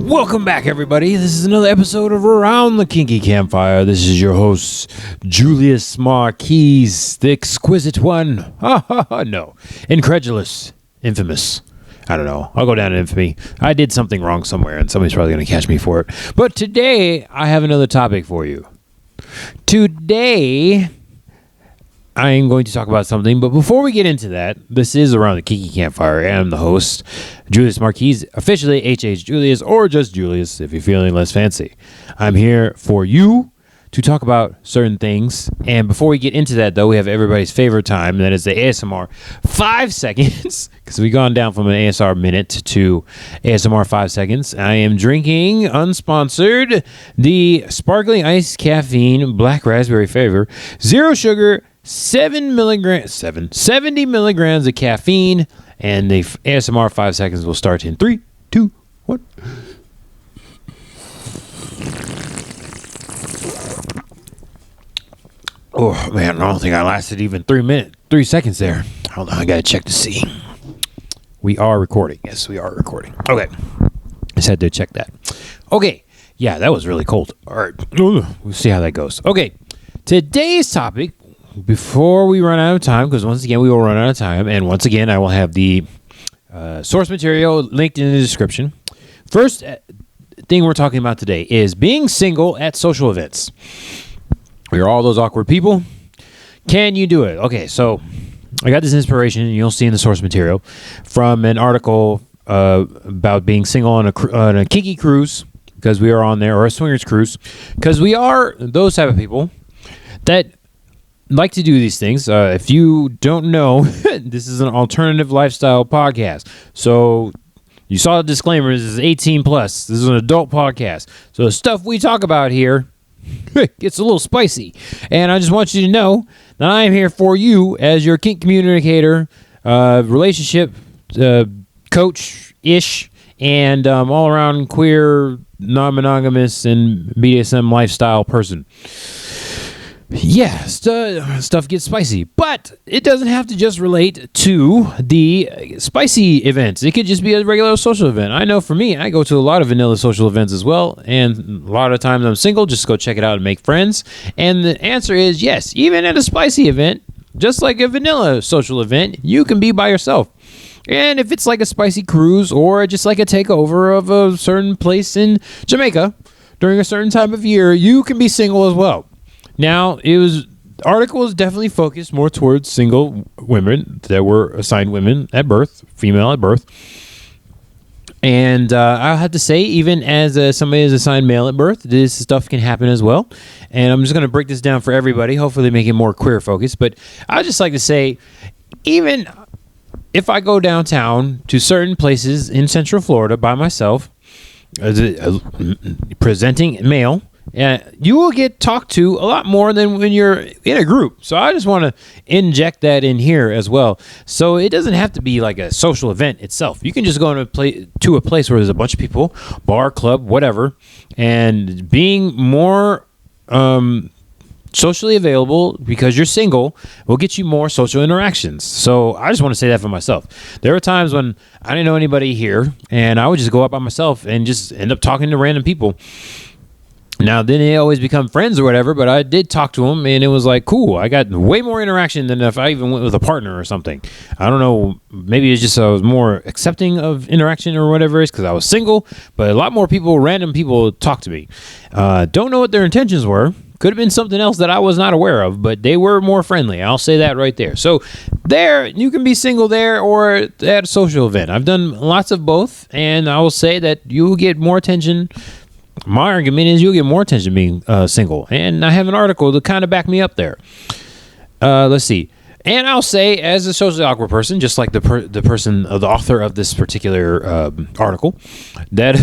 Welcome back, everybody. This is another episode of Around the Kinky Campfire. This is your host, Julius Marquise, the exquisite one. Ha ha ha, no. Incredulous. Infamous. I don't know. I'll go down in infamy. I did something wrong somewhere, and somebody's probably going to catch me for it. But today, I have another topic for you. Today, I am going to talk about something, but before we get into that, this is Around the Kinky Campfire. I am the host, Julius Marquise, officially HH Julius, or just Julius if you're feeling less fancy. I'm here for you to talk about certain things, and before we get into that, though, we have everybody's favorite time, that is the ASMR 5 seconds, because we've gone down from an ASMR minute to ASMR 5 seconds. I am drinking, unsponsored, the Sparkling Ice Caffeine Black Raspberry Flavor, zero sugar, 70 milligrams of caffeine, and the ASMR 5 seconds will start in 3, 2, 1. Oh man, I don't think I lasted even 3 seconds there. Hold on, I gotta check to see. We are recording. Yes, we are recording. Okay, just had to check that. Okay, yeah, that was really cold. All right, we'll see how that goes. Okay, today's topic. Before we run out of time, because once again we will run out of time, and once again I will have the source material linked in the description. First thing we're talking about today is being single at social events. We're all those awkward people. Can you do it? Okay, so I got this inspiration, and you'll see in the source material, from an article about being single on a kinky cruise, because we are on there, or a swingers cruise, because we are those type of people that like to do these things. If you don't know, this is an alternative lifestyle podcast. So you saw the disclaimer. This is 18 plus. This is an adult podcast. So the stuff we talk about here gets a little spicy. And I just want you to know that I am here for you as your kink communicator, relationship coach-ish, and all around queer, non-monogamous, and BDSM lifestyle person. Yeah, stuff gets spicy, but it doesn't have to just relate to the spicy events. It could just be a regular social event. I know for me, I go to a lot of vanilla social events as well, and a lot of times I'm single, just go check it out and make friends. And the answer is yes, even at a spicy event, just like a vanilla social event, you can be by yourself. And if it's like a spicy cruise or just like a takeover of a certain place in Jamaica during a certain time of year, you can be single as well. Now, the article was definitely focused more towards single women that were assigned women at birth, female at birth. And I'll have to say, even as somebody is assigned male at birth, this stuff can happen as well. And I'm just going to break this down for everybody, hopefully make it more queer focused. But I'd just like to say, even if I go downtown to certain places in Central Florida by myself, presenting male, you will get talked to a lot more than when you're in a group. So I just want to inject that in here as well. So it doesn't have to be like a social event itself. You can just go to a place where there's a bunch of people, bar, club, whatever, and being more socially available because you're single will get you more social interactions. So I just want to say that for myself. There were times when I didn't know anybody here, and I would just go out by myself and just end up talking to random people. Now, then they always become friends or whatever, but I did talk to them, and it was like, cool. I got way more interaction than if I even went with a partner or something. I don't know. Maybe it's just I was more accepting of interaction or whatever it is because I was single, but a lot more people, random people, talk to me. Don't know what their intentions were. Could have been something else that I was not aware of, but they were more friendly. I'll say that right there. So there, you can be single there or at a social event. I've done lots of both, and I will say that you will get more attention. My argument is you'll get more attention being single. And I have an article to kind of back me up there. Let's see. And I'll say, as a socially awkward person, just like the author of this particular article, that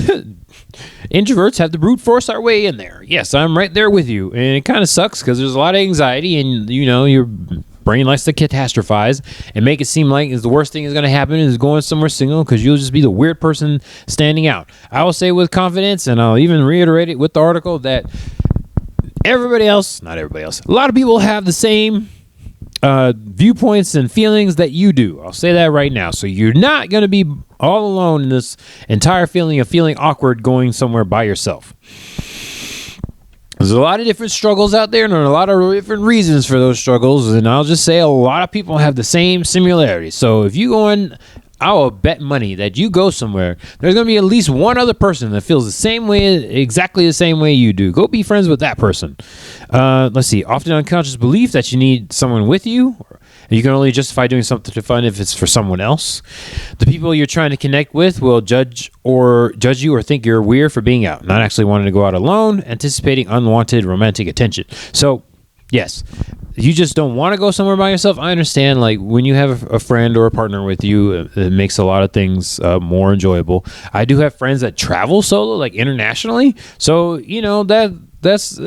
introverts have to brute force our way in there. Yes, I'm right there with you. And it kind of sucks because there's a lot of anxiety and, your brain likes to catastrophize and make it seem like the worst thing is going to happen is going somewhere single because you'll just be the weird person standing out. I will say with confidence, and I'll even reiterate it with the article, that not everybody else, a lot of people have the same viewpoints and feelings that you do. I'll say that right now. So you're not going to be all alone in this entire feeling of feeling awkward going somewhere by yourself. There's a lot of different struggles out there and a lot of different reasons for those struggles. And I'll just say a lot of people have the same similarities. So if you go in, I will bet money that you go somewhere, there's going to be at least one other person that feels the same way, exactly the same way you do. Go be friends with that person. Let's see. Often unconscious belief that you need someone with you. You can only justify doing something fun if it's for someone else. The people you're trying to connect with will judge you or think you're weird for being out, not actually wanting to go out alone, anticipating unwanted romantic attention. So, yes, you just don't want to go somewhere by yourself. I understand, like, when you have a friend or a partner with you, it makes a lot of things more enjoyable. I do have friends that travel solo, like internationally. So, you know, that's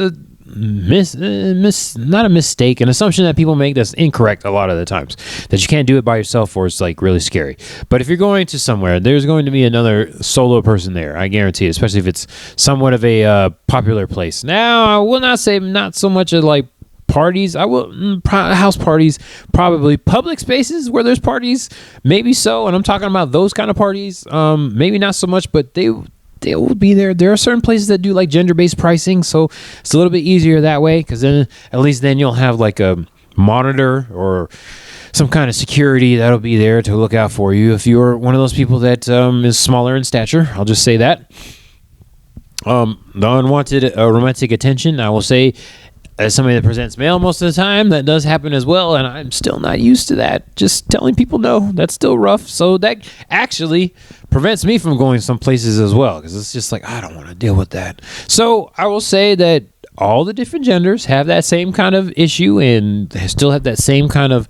not a mistake, an assumption that people make that's incorrect a lot of the times, that you can't do it by yourself or it's like really scary. But if you're going to somewhere, there's going to be another solo person there, I guarantee it, especially if it's somewhat of a popular place. Now, I will not say not so much of like parties. I will house parties, probably public spaces where there's parties, maybe so. And I'm talking about those kind of parties. Maybe not so much, but they will be there. There are certain places that do like gender-based pricing, so it's a little bit easier that way, because then at least then you'll have like a monitor or some kind of security that'll be there to look out for you if you're one of those people that is smaller in stature. I'll just say that. The unwanted romantic attention, I will say, as somebody that presents male most of the time, that does happen as well, and I'm still not used to that. Just telling people no, that's still rough. So that actually prevents me from going some places as well, because it's just like, I don't want to deal with that. So I will say that all the different genders have that same kind of issue, and they still have that same kind of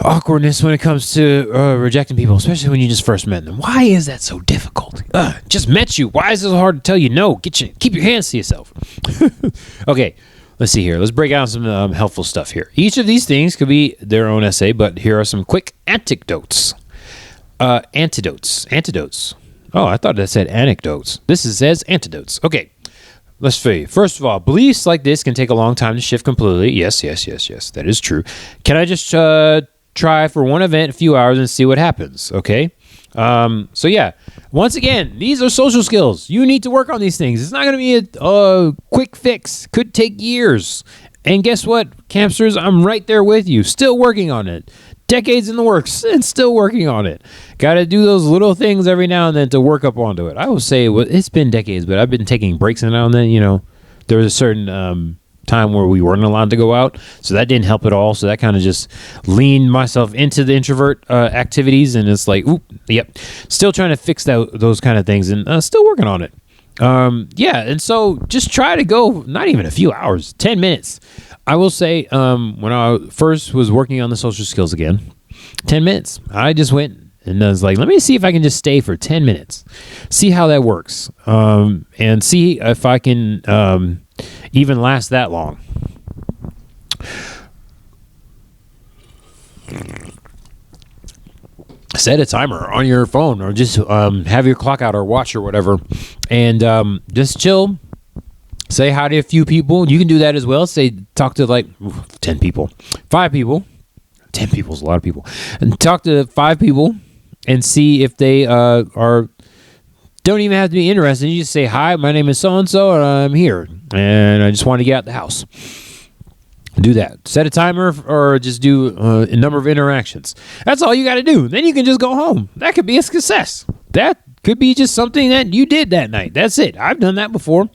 awkwardness when it comes to rejecting people, especially when you just first met them. Why is that so difficult? Just met you. Why is it so hard to tell you no? Keep your hands to yourself. Okay, let's see here. Let's break out some helpful stuff here. Each of these things could be their own essay, but here are some quick antidotes. Antidotes. Oh, I thought that said anecdotes. This says antidotes. Okay, let's see. First of all, beliefs like this can take a long time to shift completely. Yes. That is true. Can I just try for one event a few hours and see what happens? Okay. So yeah, once again, these are social skills. You need to work on these things. It's not going to be a quick fix. Could take years. And guess what, Campsters? I'm right there with you. Still working on it. Decades in the works and still working on it. Got to do those little things every now and then to work up onto it. I will say, well, it's been decades, but I've been taking breaks now and then. You know, there was a certain time where we weren't allowed to go out, so that didn't help at all. So that kind of just leaned myself into the introvert activities, and it's like, oop, yep, still trying to fix those kind of things, and still working on it. Yeah, and so just try to go, not even a few hours, 10 minutes. I will say, when I first was working on the social skills again, 10 minutes, I just went and I was like, let me see if I can just stay for 10 minutes, see how that works, and see if I can even last that long. Set a timer on your phone, or just have your clock out or watch or whatever, and just chill. Say hi to a few people. You can do that as well. Talk to like 10 people, 5 people. 10 people is a lot of people. And talk to 5 people and see if they don't even have to be interested. You just say, hi, my name is so-and-so, and I'm here, and I just want to get out the house. Do that. Set a timer, or just do a number of interactions. That's all you got to do. Then you can just go home. That could be a success. That could be just something that you did that night. That's it. I've done that before.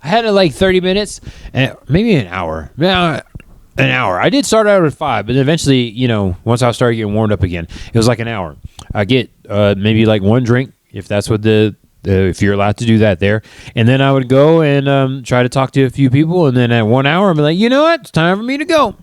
I had like 30 minutes, and maybe an hour. An hour. I did start out at 5, but eventually, you know, once I started getting warmed up again, it was like an hour. I get maybe like one drink, if that's what if you're allowed to do that there. And then I would go and try to talk to a few people. And then at 1 hour, I'd be like, you know what? It's time for me to go.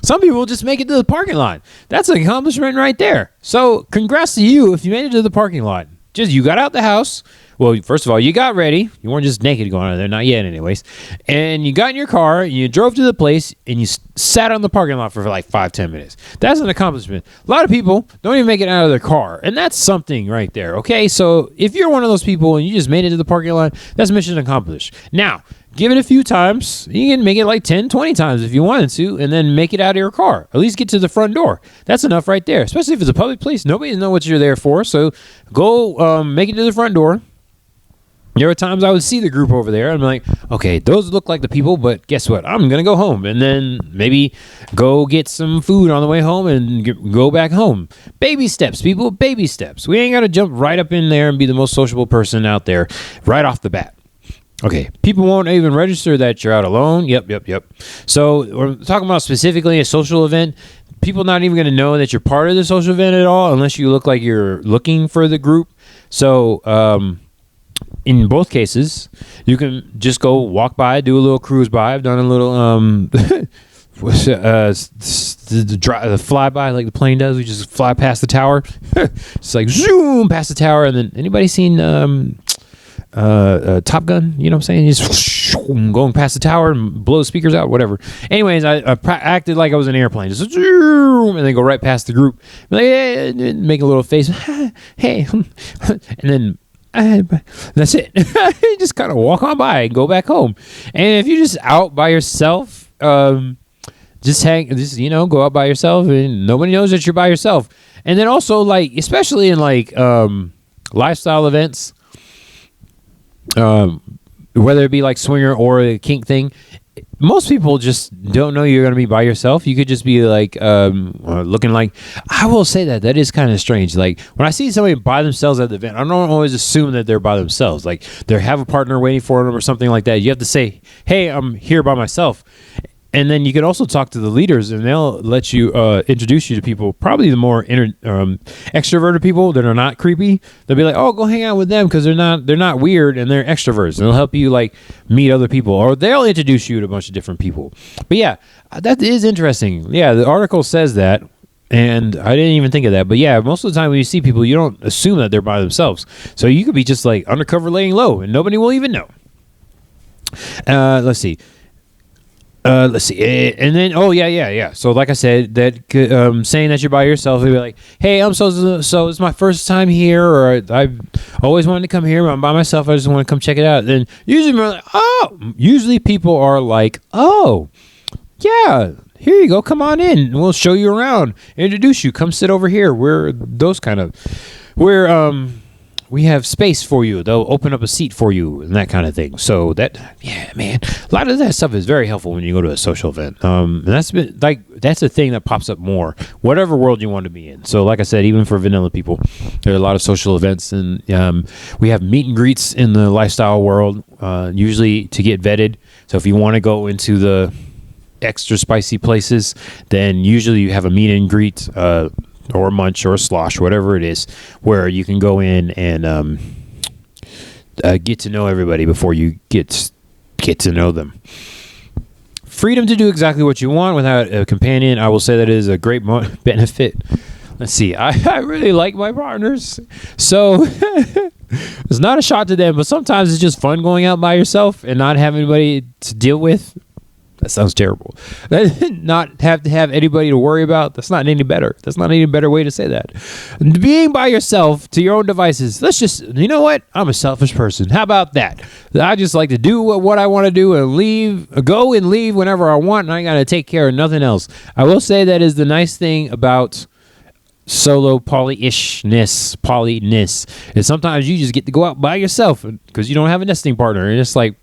Some people just make it to the parking lot. That's an accomplishment right there. So congrats to you if you made it to the parking lot. Just you got out the house. Well, first of all, you got ready. You weren't just naked going out there. Not yet anyways. And you got in your car, and you drove to the place, and you sat on the parking lot for like 5-10 minutes. That's an accomplishment. A lot of people don't even make it out of their car, and that's something right there, okay? So if you're one of those people and you just made it to the parking lot, that's mission accomplished. Now, give it a few times. You can make it like 10, 20 times if you wanted to, and then make it out of your car. At least get to the front door. That's enough right there, especially if it's a public place. Nobody knows what you're there for, so go make it to the front door. There were times I would see the group over there. I'm like, okay, those look like the people, but guess what? I'm going to go home and then maybe go get some food on the way home and go back home. Baby steps, people, baby steps. We ain't got to jump right up in there and be the most sociable person out there right off the bat. Okay, people won't even register that you're out alone. Yep. So we're talking about specifically a social event. People not even going to know that you're part of the social event at all unless you look like you're looking for the group. So, in both cases, you can just go walk by, do a little cruise by. I've done a little the flyby like the plane does. We just fly past the tower. It's like zoom past the tower, and then anybody seen Top Gun? You know what I'm saying? Just going past the tower and blow the speakers out, whatever. Anyways, I acted like I was an airplane, just zoom, and then go right past the group, like, hey, make a little face, hey, and then. That's it. You just kind of walk on by and go back home. And if you're just out by yourself, go out by yourself and nobody knows that you're by yourself. And then also, like, especially in like lifestyle events, whether it be like swinger or a kink thing, most people just don't know you're going to be by yourself. You could just be like looking like, I will say that is kind of strange. Like when I see somebody by themselves at the event, I don't always assume that they're by themselves. Like they have a partner waiting for them or something like that. You have to say, hey, I'm here by myself. And then you can also talk to the leaders and they'll let you introduce you to people, probably the more extroverted people that are not creepy. They'll be like, oh, go hang out with them because they're not weird and they're extroverts. And they'll help you like meet other people, or they'll introduce you to a bunch of different people. But yeah, that is interesting. Yeah, the article says that. And I didn't even think of that. But yeah, most of the time when you see people, you don't assume that they're by themselves. So you could be just like undercover laying low and nobody will even know. Let's see. And then, yeah. So like I said, that saying that you're by yourself, they'll be like, hey, I'm so it's my first time here, or I've always wanted to come here, but I'm by myself. I just want to come check it out. Then usually people are like, oh, yeah, here you go. Come on in. And we'll show you around, introduce you. Come sit over here. We have space for you. They'll open up a seat for you and that kind of thing. So that, yeah, man, a lot of that stuff is very helpful when you go to a social event. And that's a thing that pops up more, whatever world you want to be in. So like I said, even for vanilla people, there are a lot of social events, and we have meet and greets in the lifestyle world, usually to get vetted. So if you want to go into the extra spicy places, then usually you have a meet and greet, or a munch or a slosh, whatever it is, where you can go in and get to know everybody before you get to know them. Freedom to do exactly what you want without a companion, I will say that is a great benefit. Let's see, I really like my partners, so it's not a shot to them, but sometimes it's just fun going out by yourself and not having anybody to deal with. That sounds terrible. Not have to have anybody to worry about. That's not any better. That's not any better way to say that. Being by yourself to your own devices. Let's just, you know what? I'm a selfish person. How about that? I just like to do what I want to do and go and leave whenever I want, and I got to take care of nothing else. I will say that is the nice thing about solo polyness is sometimes you just get to go out by yourself because you don't have a nesting partner, and it's like,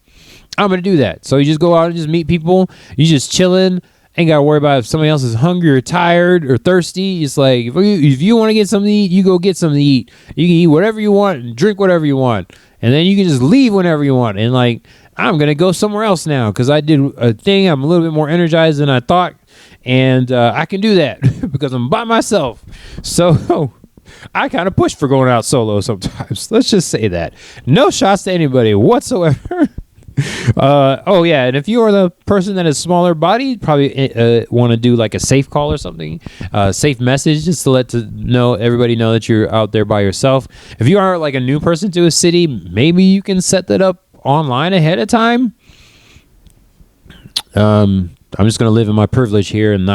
I'm going to do that. So you just go out and just meet people. You just chilling. Ain't got to worry about if somebody else is hungry or tired or thirsty. It's like, if you want to get something to eat, you go get something to eat. You can eat whatever you want and drink whatever you want. And then you can just leave whenever you want. And like, I'm going to go somewhere else now because I did a thing. I'm a little bit more energized than I thought. And I can do that because I'm by myself. So I kind of push for going out solo sometimes. Let's just say that. No shots to anybody whatsoever. And if you are the person that is smaller body, probably want to do like a safe call or something, safe message, just to let everybody know that you're out there by yourself. If you are like a new person to a city, maybe you can set that up online ahead of time. I'm just going to live in my privilege here and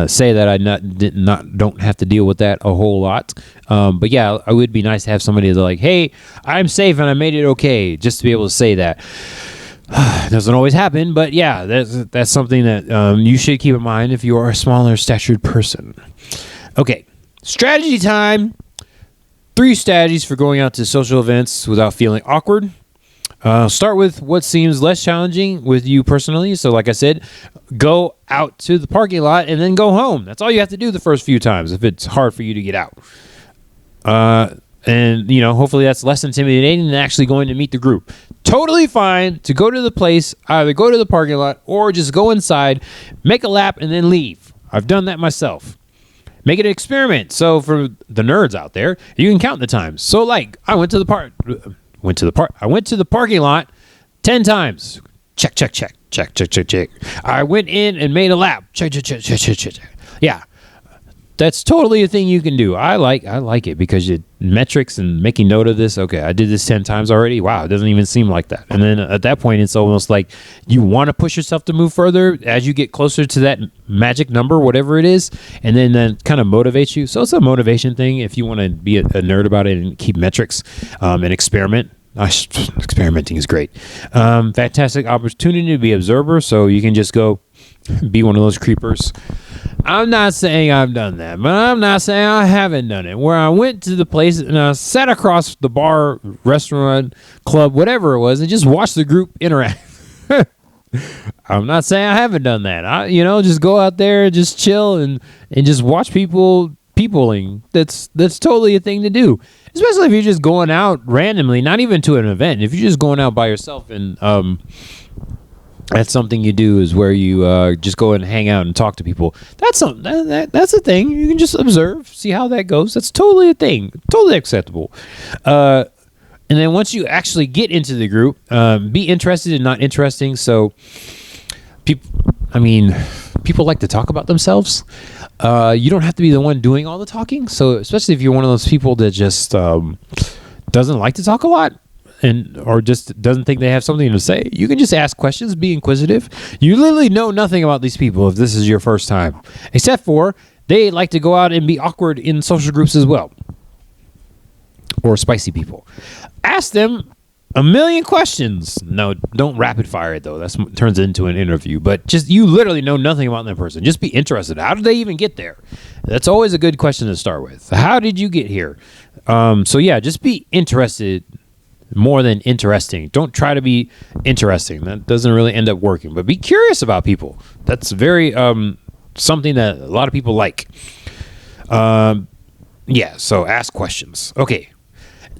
say that I don't have to deal with that a whole lot. But yeah, it would be nice to have somebody that's like, hey, I'm safe and I made it okay, just to be able to say that. It doesn't always happen, but yeah, that's something that you should keep in mind if you are a smaller statured person. Okay, strategy time. 3 strategies for going out to social events without feeling awkward. Start with what seems less challenging with you personally. So like I said, go out to the parking lot and then go home. That's all you have to do the first few times if it's hard for you to get out. And, hopefully that's less intimidating than actually going to meet the group. Totally fine to go to the place, either go to the parking lot or just go inside, make a lap, and then leave. I've done that myself. Make it an experiment. So for the nerds out there, you can count the times. So like I went to the parking lot 10 times. Check, check, check, check, check, check, check. I went in and made a lap. Check, check, check, check, check, check. Yeah. That's totally a thing you can do. I like it because metrics and making note of this. Okay, I did this 10 times already. Wow, it doesn't even seem like that. And then at that point, it's almost like you want to push yourself to move further as you get closer to that magic number, whatever it is, and then kind of motivates you. So it's a motivation thing if you want to be a nerd about it and keep metrics and experiment. Experimenting is great. Fantastic opportunity to be observer, so you can just go be one of those creepers. I'm not saying I've done that, but I'm not saying I haven't done it. Where I went to the place and I sat across the bar, restaurant, club, whatever it was, and just watched the group interact. I'm not saying I haven't done that. Just go out there and just chill and just watch peopling. That's totally a thing to do. Especially if you're just going out randomly, not even to an event. If you're just going out by yourself and that's something you do is where you just go and hang out and talk to people. That's something. That's a thing. You can just observe, see how that goes. That's totally a thing. Totally acceptable. And then once you actually get into the group, be interested and not interesting. So people like to talk about themselves. You don't have to be the one doing all the talking. So especially if you're one of those people that just doesn't like to talk a lot or just doesn't think they have something to say, you can just ask questions, be inquisitive. You literally know nothing about these people if this is your first time, except for they like to go out and be awkward in social groups as well, or spicy people. Ask them a million questions. No, don't rapid fire it though. That turns into an interview. But just you literally know nothing about that person. Just be interested. How did they even get there? That's always a good question to start with. How did you get here? So yeah, just be interested more than interesting. Don't try to be interesting. That doesn't really end up working. But be curious about people. That's very something that a lot of people like. Yeah. So ask questions. Okay.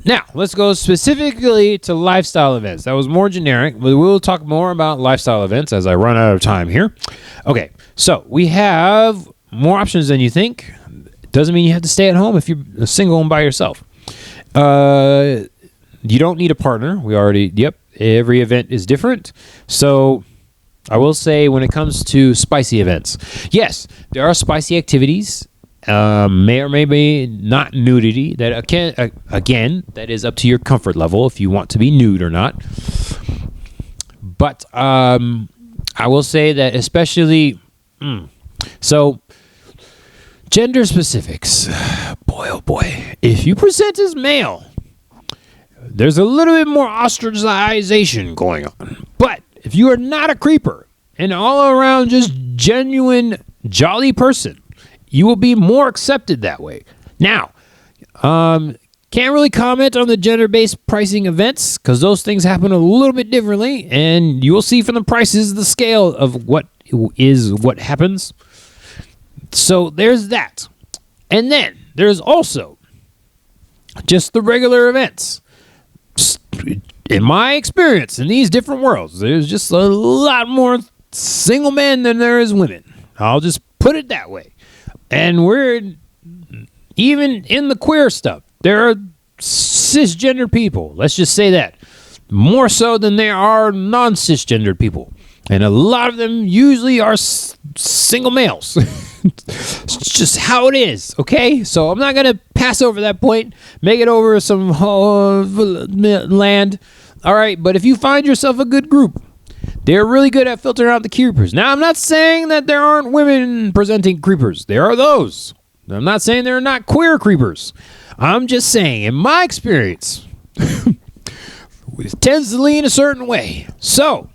Now, let's go specifically to lifestyle events. That was more generic, but we'll talk more about lifestyle events as I run out of time here. Okay, so we have more options than you think. Doesn't mean you have to stay at home if you're single and by yourself. You don't need a partner. Every event is different. So I will say when it comes to spicy events, yes, there are spicy activities. May or may be not nudity. That again, that is up to your comfort level if you want to be nude or not. But I will say that especially, so gender specifics. Boy, oh boy, if you present as male, there's a little bit more ostracization going on. But if you are not a creeper and all around just genuine jolly person, you will be more accepted that way. Now, can't really comment on the gender-based pricing events because those things happen a little bit differently, and you will see from the prices the scale of what happens. So there's that. And then there's also just the regular events. In my experience, in these different worlds, there's just a lot more single men than there is women. I'll just put it that way. And we're even in the queer stuff. There are cisgender people. Let's just say that. More so than there are non-cisgendered people. And a lot of them usually are single males. It's just how it is, okay? So I'm not going to pass over that point. Make it over some land. All right, but if you find yourself a good group, they're really good at filtering out the creepers. Now, I'm not saying that there aren't women presenting creepers. There are those. I'm not saying there are not queer creepers. I'm just saying, in my experience, it tends to lean a certain way. So,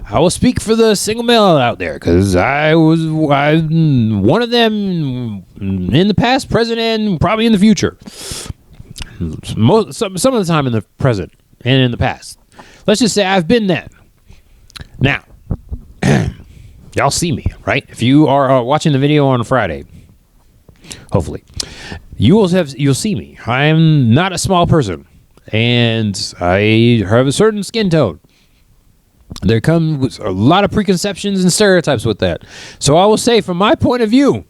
I will speak for the single male out there because I one of them in the past, present, and probably in the future. Some of the time in the present and in the past. Let's just say I've been that. Now, y'all see me, right? If you are watching the video on Friday, hopefully, you'll see me. I'm not a small person, and I have a certain skin tone. There comes a lot of preconceptions and stereotypes with that. So I will say, from my point of view,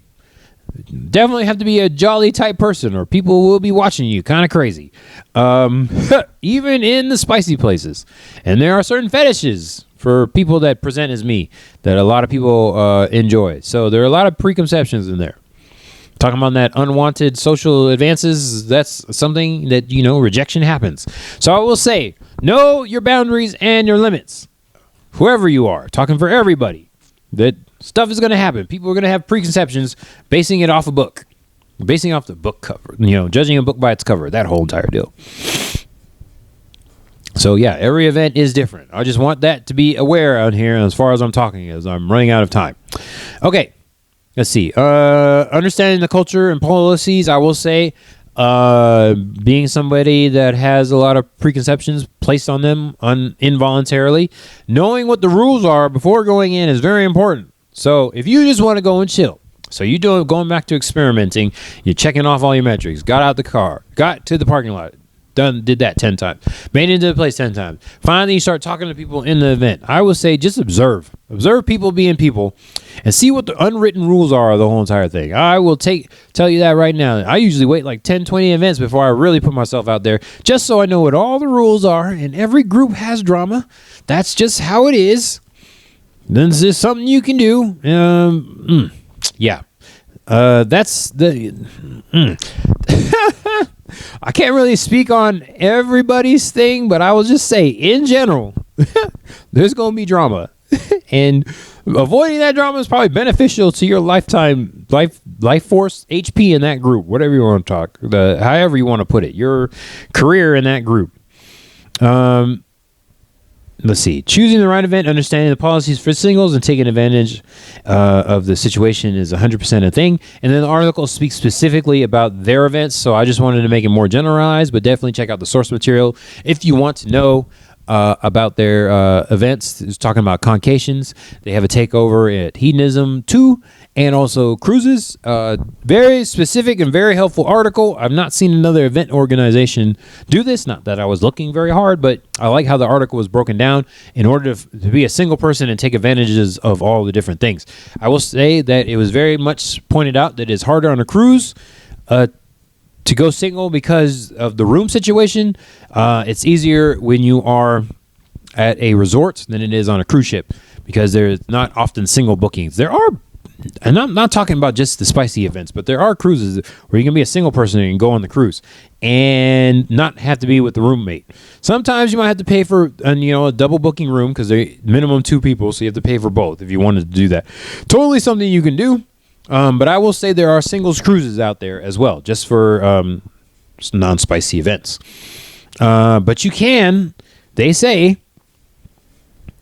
definitely have to be a jolly type person, or people will be watching you kind of crazy. Even in the spicy places. And there are certain fetishes for people that present as me that a lot of people enjoy. So there are a lot of preconceptions in there. Talking about that unwanted social advances, that's something that, rejection happens. So I will say, know your boundaries and your limits. Whoever you are, talking for everybody, that stuff is going to happen. People are going to have preconceptions, basing it off a book, basing off the book cover, judging a book by its cover, that whole entire deal. So yeah, every event is different. I just want that to be aware out here as far as I'm talking, as I'm running out of time. Okay, let's see. Understanding the culture and policies, I will say, being somebody that has a lot of preconceptions placed on them involuntarily, knowing what the rules are before going in is very important. So if you just want to go and chill, so you going back to experimenting, you're checking off all your metrics, got out the car, got to the parking lot, did that 10 times, made it into the place 10 times. Finally, you start talking to people in the event. I would say just observe people being people, and see what the unwritten rules are of the whole entire thing. I will tell you that right now. I usually wait like 10, 20 events before I really put myself out there, just so I know what all the rules are. And every group has drama. That's just how it is. Then this is something you can do. Yeah. That's the. I can't really speak on everybody's thing, but I will just say, in general, there's going to be drama. And avoiding that drama is probably beneficial to your life force, HP in that group, whatever you want to talk, however you want to put it, your career in that group. Let's see. Choosing the right event, understanding the policies for singles, and taking advantage of the situation is 100% a thing. And then the article speaks specifically about their events, so I just wanted to make it more generalized, but definitely check out the source material if you want to know about their events. It's talking about concations. They have a takeover at Hedonism 2 and also cruises. Very specific and very helpful article. I've not seen another event organization do this. Not that I was looking very hard, but I like how the article was broken down in order to be a single person and take advantages of all the different things. I will say that it was very much pointed out that it's harder on a cruise to go single because of the room situation. It's easier when you are at a resort than it is on a cruise ship because there's not often single bookings. There are, and I'm not talking about just the spicy events, but there are cruises where you can be a single person and go on the cruise and not have to be with the roommate. Sometimes you might have to pay for a double booking room because they're minimum 2 people, so you have to pay for both if you wanted to do that. Totally something you can do. But I will say there are singles cruises out there as well, just for non-spicy events. But you can, they say,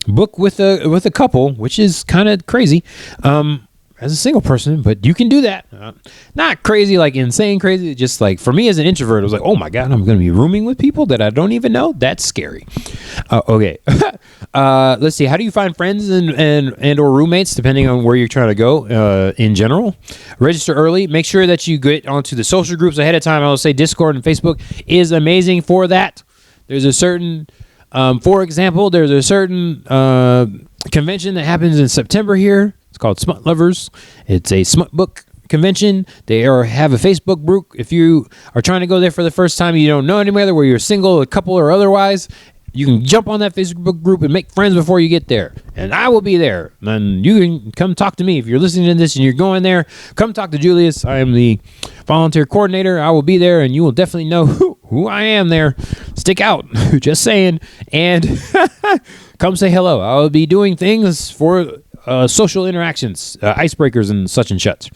book with a couple, which is kind of crazy, as a single person. But you can do that. Not crazy, like insane crazy. Just like for me as an introvert, I was like, oh my God, I'm going to be rooming with people that I don't even know. That's scary. Okay. Let's see. How do you find friends and or roommates, depending on where you're trying to go in general? Register early. Make sure that you get onto the social groups ahead of time. I will say Discord and Facebook is amazing for that. There's a certain, for example, there's a certain convention that happens in September here. It's called Smut Lovers. It's a smut book convention. They have a Facebook group. If you are trying to go there for the first time, you don't know anybody, where you're single, a couple, or otherwise, you can jump on that Facebook group and make friends before you get there. And I will be there. And you can come talk to me. If you're listening to this and you're going there, come talk to Julius. I am the volunteer coordinator. I will be there, and you will definitely know who I am there. Stick out. Just saying. And come say hello. I will be doing things for social interactions, icebreakers, and such and such.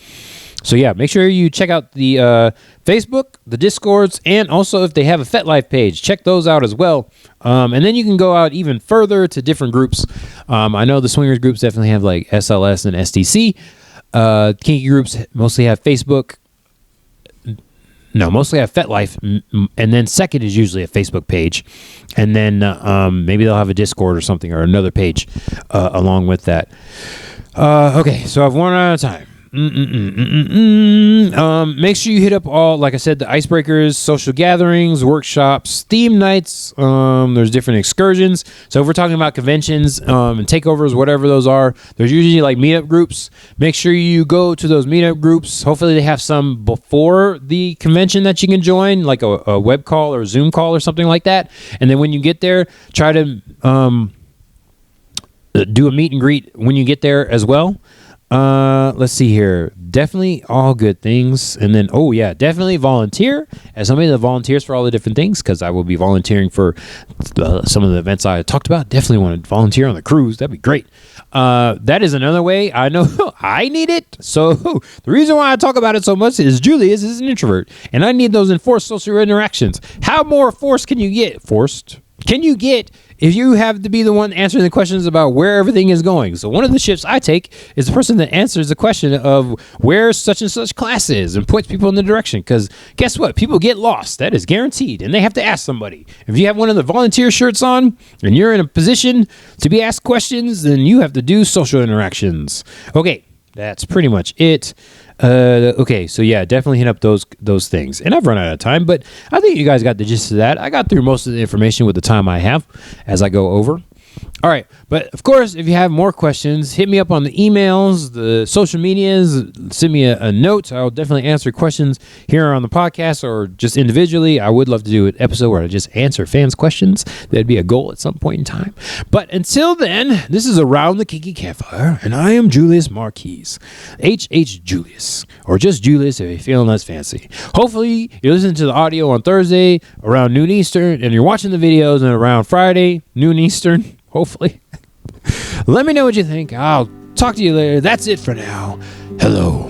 So yeah, make sure you check out the Facebook, the Discords, and also if they have a FetLife page, check those out as well. And then you can go out even further to different groups. I know the swingers groups definitely have like SLS and STC. Kinky groups mostly have Facebook. No, mostly have FetLife, and then second is usually a Facebook page, and then maybe they'll have a Discord or something or another page along with that. Okay, so I've run out of time. Make sure you hit up all, like I said, the icebreakers, social gatherings, workshops, theme nights. There's different excursions. So if we're talking about conventions and takeovers, whatever those are, there's usually like meetup groups. Make sure you go to those meetup groups. Hopefully they have some before the convention that you can join, like a web call or a Zoom call or something like that. And then when you get there, try to do a meet and greet when you get there as well. Let's see here. Definitely all good things. And then, definitely volunteer. As somebody that volunteers for all the different things, because I will be volunteering for some of the events I talked about. Definitely want to volunteer on the cruise. That'd be great. That is another way. I know I need it. So the reason why I talk about it so much is Julius is an introvert, and I need those enforced social interactions. How more forced can you get? Can you get if you have to be the one answering the questions about where everything is going? So one of the shifts I take is the person that answers the question of where such and such class is and points people in the direction. Because guess what? People get lost. That is guaranteed. And they have to ask somebody. If you have one of the volunteer shirts on and you're in a position to be asked questions, then you have to do social interactions. Okay, that's pretty much it. Okay, so yeah, definitely hit up those things. And I've run out of time, but I think you guys got the gist of that. I got through most of the information with the time I have as I go over. All right, but of course, if you have more questions, hit me up on the emails, the social medias, send me a note. I'll definitely answer questions here on the podcast or just individually. I would love to do an episode where I just answer fans' questions. That'd be a goal at some point in time. But until then, this is Around the Kinky Campfire, and I am Julius Marquise, HH Julius, or just Julius if you're feeling less fancy. Hopefully, you're listening to the audio on Thursday around noon Eastern, and you're watching the videos and around Friday, noon Eastern. Hopefully. Let me know what you think. I'll talk to you later. That's it for now. Hello.